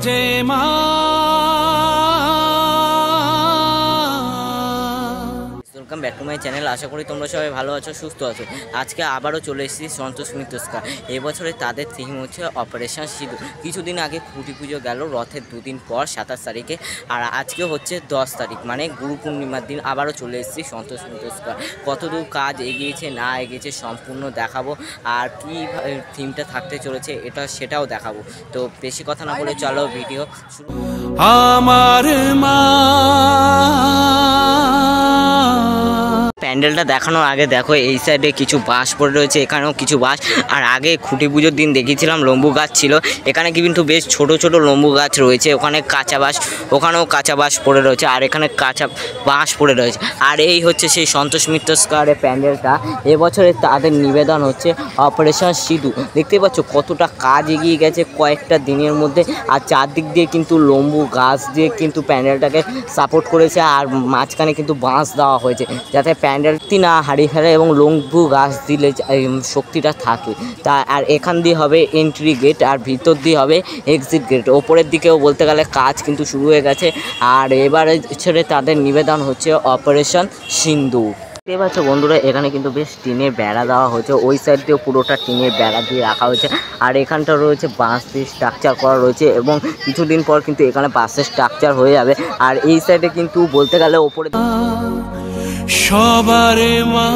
যে মা। Welcome back to my channel. আশা করি তোমরা সবাই ভালো আছো, সুস্থ আছো। আজকে আবারও চলে এসেছি সন্তোষ মিত্রস্কার। এবছরে তাদের থিম হচ্ছে অপারেশন সিঁদুর। কিছুদিন আগে খুঁটি পুজো গেল, রথের দুদিন পর 27 তারিখে, আর আজকে হচ্ছে 10 তারিখ, মানে গুরু পূর্ণিমার দিন আবারও চলে এসেছি সন্তোষ মিত্রস্কার। কতদূর কাজ এগিয়েছে না এগিয়েছে সম্পূর্ণ দেখাবো, আর কী থিমটা থাকতে চলেছে সেটাও দেখাবো। তো বেশি কথা না বলে চলো ভিডিও শুরু। আমার মা। প্যান্ডেলটা দেখানোর আগে দেখো এই সাইডে কিছু বাঁশ পড়ে রয়েছে, এখানেও কিছু বাঁশ। আর আগে খুঁটি পুজোর দিন দেখিয়েছিলাম লম্বু গাছ ছিল, এখানে কিন্তু বেশ ছোট ছোট লম্বু গাছ রয়েছে। ওখানে কাঁচা বাঁশ, ওখানেও কাঁচা বাঁশ পড়ে রয়েছে, আর এখানে কাঁচা বাঁশ পড়ে রয়েছে। আর এই হচ্ছে সেই সন্তোষ মিত্রস্কারের প্যান্ডেলটা। এবছরে তাদের নিবেদন হচ্ছে অপারেশন সিঁদুর। দেখতে পাচ্ছ কতটা কাজ এগিয়ে গেছে কয়েকটা দিনের মধ্যে। আর চারদিক দিয়ে কিন্তু লম্বু গাছ দিয়ে কিন্তু প্যান্ডেলটাকে সাপোর্ট করেছে, আর মাঝখানে কিন্তু বাঁশ দেওয়া হয়েছে যাতে প্যান্ডেলটি না হারিয়ে ফেলে, এবং লম্বু গাছ দিলে শক্তিটা থাকে। তা আর এখান দিয়ে হবে এন্ট্রি গেট, আর ভিতর দিয়ে হবে এক্সিট গেট। ওপরের দিকেও বলতে গেলে কাজ কিন্তু শুরু হয়ে গেছে। আর এবারে ছেড়ে তাদের নিবেদন হচ্ছে অপারেশন সিঁদুর। দেখতে পাচ্ছ বন্ধুরা, এখানে কিন্তু বেশ টিনের বেড়া দেওয়া হয়েছে, ওই সাইড দিয়েও পুরোটা টিনের বেড়া দিয়ে রাখা হয়েছে। আর এখানটা রয়েছে বাঁশ দিয়ে স্ট্রাকচার করা রয়েছে, এবং কিছুদিন পর কিন্তু এখানে বাঁশের স্ট্রাকচার হয়ে যাবে। আর এই সাইডে কিন্তু বলতে গেলে ওপরে সবারে মা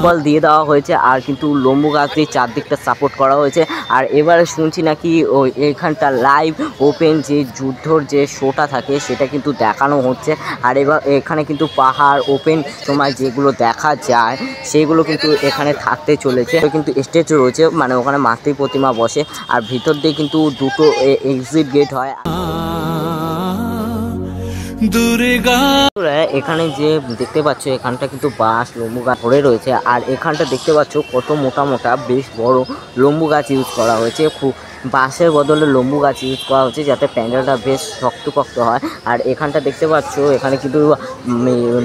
বল দিয়ে দেওয়া হয়েছে, আর কিন্তু লম্বু গাছ দিয়ে চারদিকটা সাপোর্ট করা হয়েছে। আর এবারে শুনছি নাকি ওই এখানটা লাইভ ওপেন যে যুদ্ধর যে শোটা থাকে সেটা কিন্তু দেখানো হচ্ছে। আর এবার এখানে কিন্তু পাহাড় ওপেন সময় যেগুলো দেখা যায় সেগুলো কিন্তু এখানে থাকতে চলেছে। কিন্তু স্টেজ রয়েছে, মানে ওখানে মাতৃ প্রতিমা বসে, আর ভিতর দিয়ে কিন্তু দুটো এক্সিট গেট হয়। এখানে যে দেখতে পাচ্ছ এখানটা কিন্তু বাঁশ লম্বু গাছ ধরে রয়েছে, আর এখানটা দেখতে পাচ্ছ কত মোটা মোটা বেশ বড় লম্বু গাছ ইউজ করা হয়েছে। খুব বাঁশের বদলে লম্বু গাছ ইউজ করা হচ্ছে যাতে প্যান্ডেলটা বেশ শক্তপোক্ত হয়। আর এখানটা দেখতে পাচ্ছ এখানে কিন্তু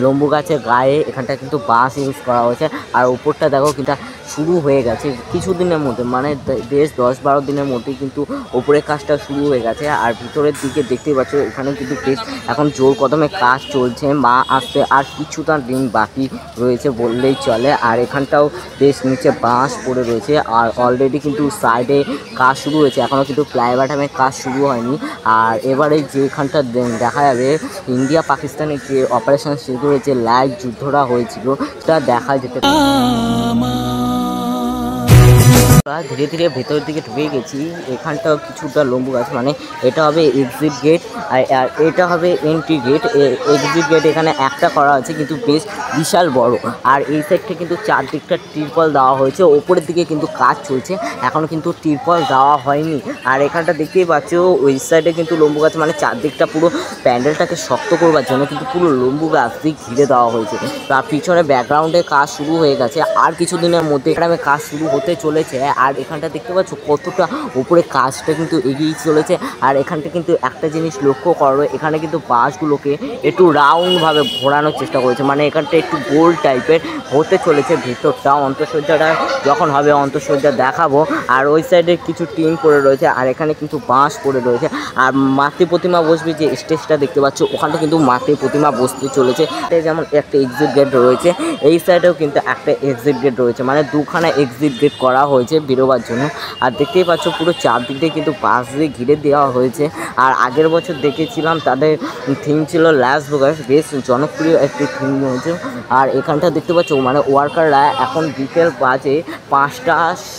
লম্বু গাছের গায়ে এখানটা কিন্তু বাঁশ ইউজ করা হয়েছে। আর উপরটা দেখো কিন্তু শুরু হয়ে গেছে কিছুদিনের মধ্যে, মানে বেশ 10-12 দিনের মধ্যেই কিন্তু ওপরের কাজটা শুরু হয়ে গেছে। আর ভিতরের দিকে দেখতে পাচ্ছ এখানে কিন্তু বেশ এখন জোর কদমে কাজ চলছে। মা আসতে আর কিছুটা দিন বাকি রয়েছে বললেই চলে। আর এখানটাও বেশ নিচে বাঁশ পড়ে রয়েছে, আর অলরেডি কিন্তু সাইডে কাজ শুরু হয়েছে, এখনও কিন্তু প্লাই বাটামের কাজ শুরু হয়নি। আর এবারে যেখানটা দেখা যাবে ইন্ডিয়া পাকিস্তানের যে অপারেশন সিঁদুরের যে লাইভ যুদ্ধটা হয়েছিল সেটা দেখা যেতে পারে। ধীরে ধীরে ভেতরের দিকে ঢুকে গেছি। এখানটাও কিছুটা লম্বু গাছ, মানে এটা হবে এক্সিট গেট, আর এটা হবে এন্ট্রি গেট। এক্সিট গেট এখানে একটা করা আছে কিন্তু বেশ বিশাল বড়। আর এই সাইডটা কিন্তু চারদিকটা টিরপল দেওয়া হয়েছে, ওপরের দিকে কিন্তু কাজ চলছে, এখনও কিন্তু টিরপল দেওয়া হয়নি। আর এখানটা দেখতেই পাচ্ছ ওই সাইডে কিন্তু লম্বু গাছ, মানে চারদিকটা পুরো প্যান্ডেলটাকে শক্ত করবার জন্য কিন্তু পুরো লম্বু গাছ দিয়ে ঘিরে দেওয়া হয়েছে। তার পিছনে ব্যাকগ্রাউন্ডে কাজ শুরু হয়ে গেছে, আর কিছুদিনের মধ্যে এখানে কাজ শুরু হতে চলেছে। আর এখানটা দেখতে পাচ্ছ কতটা উপরে কাজটা কিন্তু এগিয়ে চলেছে। আর এখানটা কিন্তু একটা জিনিস লক্ষ্য করো, এখানে কিন্তু বাঁশগুলোকে একটু রাউন্ডভাবে ঘোরানোর চেষ্টা করেছে, মানে এখানটা একটু গোল টাইপের হতে চলেছে ভিতরটা। অন্তঃসজ্জাটা যখন হবে অন্তঃসজ্জা দেখাবো। আর ওই সাইডে কিছু টিন পড়ে রয়েছে, আর এখানে কিন্তু বাঁশ পড়ে রয়েছে। আর মাতৃ প্রতিমা বসবে যে স্টেজটা দেখতে পাচ্ছ ওখানটা কিন্তু মাতৃ প্রতিমা বসতে চলেছে। যেমন একটা এক্সিট গেট রয়েছে, এই সাইডেও কিন্তু একটা এক্সিট গেট রয়েছে, মানে দুখানা এক্সিট গেট করা হয়েছে বেরোবার জন্য। আর দেখতেই পাচ্ছ পুরো চারদিক দিয়ে কিন্তু বাঁশ দিয়ে ঘিরে দেওয়া হয়েছে। আর আগের বছর দেখেছিলাম তাদের থিম ছিল লাস ভেগাস, বেশ জনপ্রিয় একটি থিম হয়েছে। আর এখানটা দেখতে পাচ্ছ মানে ওয়ার্কাররা এখন বিকেল বাজে 5টা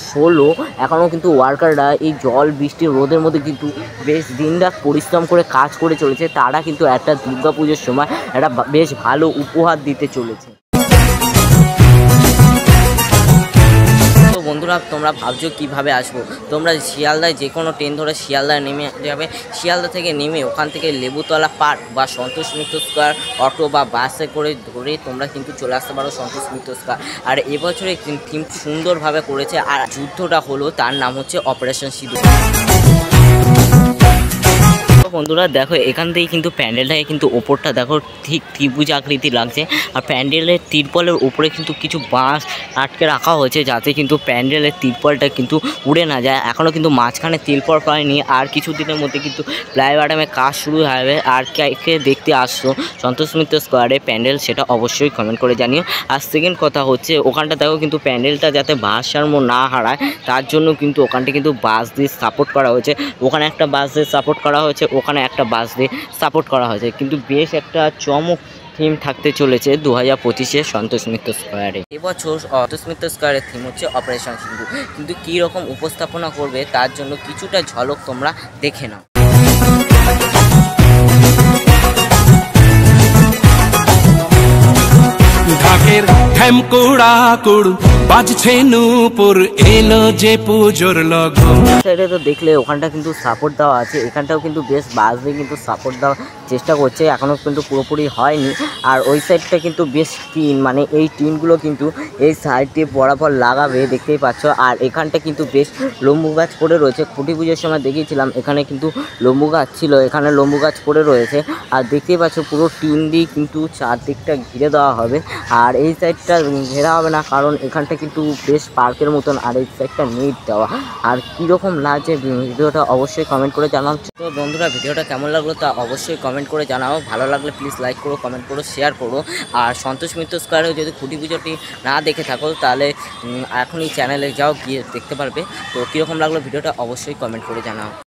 16, এখনও কিন্তু ওয়ার্কাররা এই জল বৃষ্টি রোদের মধ্যে কিন্তু বেশ দিনরাত পরিশ্রম করে কাজ করে চলেছে। তারা কিন্তু একটা দুর্গা পুজোর সময় একটা বেশ ভালো উপহার দিতে চলেছে। বন্ধুরা তোমরা ভাবছো কীভাবে আসবো, তোমরা শিয়ালদায় যে কোনো ট্রেন ধরে শিয়ালদায় নেমে যাবে। শিয়ালদা থেকে নেমে ওখান থেকে লেবুতলা পার্ক বা সন্তোষ মিত্র স্কোয়ার অটো বা বাসে করে ধরে তোমরা কিন্তু চলে আসতে পারো সন্তোষ মিত্র স্কোয়ার। আর এবছরে থিম সুন্দরভাবে করেছে, আর যুদ্ধটা হলো তার নাম হচ্ছে অপারেশন সিঁদুর। বন্ধুরা দেখো এখান থেকে কিন্তু প্যান্ডেলটাকে কিন্তু ওপরটা দেখো ঠিক ত্রিভুজ আকৃতি লাগছে। আর প্যান্ডেলের তিরপলের উপরে কিন্তু কিছু বাঁশ আটকে রাখা হয়েছে যাতে কিন্তু প্যান্ডেলের তিরপলটা কিন্তু উড়ে না যায়। এখনও কিন্তু মাঝখানে তিরপল পায়নি, আর কিছুদিনের মধ্যে কিন্তু প্লাইবাডামে কাজ শুরু হবে। আর কে দেখতে আসছো সন্তোষ মিত্র স্কোয়ারে প্যান্ডেল সেটা অবশ্যই কমেন্ট করে জানিও। আর সেকেন্ড কথা হচ্ছে ওখানটা দেখো কিন্তু প্যান্ডেলটা যাতে ভারসাম্য না হারায় তার জন্য কিন্তু ওখানটা কিন্তু বাঁশ দিয়ে সাপোর্ট করা হয়েছে। ওখানে একটা বাঁশ দিয়ে সাপোর্ট করা হয়েছে, ওখানে একটা বাঁশ দিয়ে সাপোর্ট করা হয়েছে। কিন্তু বেশ একটা চমক থিম থাকতে চলেছে 2025-এ সন্তোষ মিত্র স্কোয়ারে। এবছর সন্তোষ মিত্র স্কোয়ারের থিম হচ্ছে অপারেশন সিন্ধু। কিন্তু কী রকম উপস্থাপনা করবে তার জন্য কিছুটা ঝলক তোমরা দেখে নাও। ঢাকের ঢ্যামকুড়া কুড় বাজছে নূপুর এলো যে পুজোর লগন। সাইডে তো দেখলে ওখানটা কিন্তু সাপোর্ট দেওয়া আছে, এখানটাও কিন্তু বেশ বাস দিয়ে কিন্তু সাপোর্ট দেওয়ার চেষ্টা করছে, এখনও কিন্তু পুরোপুরি হয়নি। আর ওই সাইডটা কিন্তু বেশ টিন, মানে এই টিনগুলো কিন্তু এই সাইড দিয়ে বরাবর লাগাবে দেখতেই পাচ্ছ। আর এখানটা কিন্তু বেশ লম্বু গাছ পড়ে রয়েছে, খুঁটি পুজোর সময় দেখিয়েছিলাম এখানে কিন্তু লম্বু গাছ ছিল, এখানে লম্বু গাছ পড়ে রয়েছে। আর দেখতেই পাচ্ছ পুরো টিন দিয়ে কিন্তু চারদিকটা ঘিরে দেওয়া হবে। আর এই সাইডটা ঘেরা হবে না কারণ এখানটা কিন্তু বেশ পার্কের মতন, আর এই সাইডটা নেট দেওয়া। আর কীরকম লাগছে ভিডিওটা অবশ্যই কমেন্ট করে জানাও। তো বন্ধুরা ভিডিওটা কেমন লাগলো তা অবশ্যই কমেন্ট করে জানাও। ভালো লাগলে প্লিজ লাইক করো, কমেন্ট করো, শেয়ার করো। আর সন্তোষ মিত্র স্কোয়ারেও যদি খুঁটি পুজোটি না দেখে থাকো তাহলে এখনই চ্যানেলে যাও, গিয়ে দেখতে পারবে। তো কীরকম লাগলো ভিডিওটা অবশ্যই কমেন্ট করে জানাও।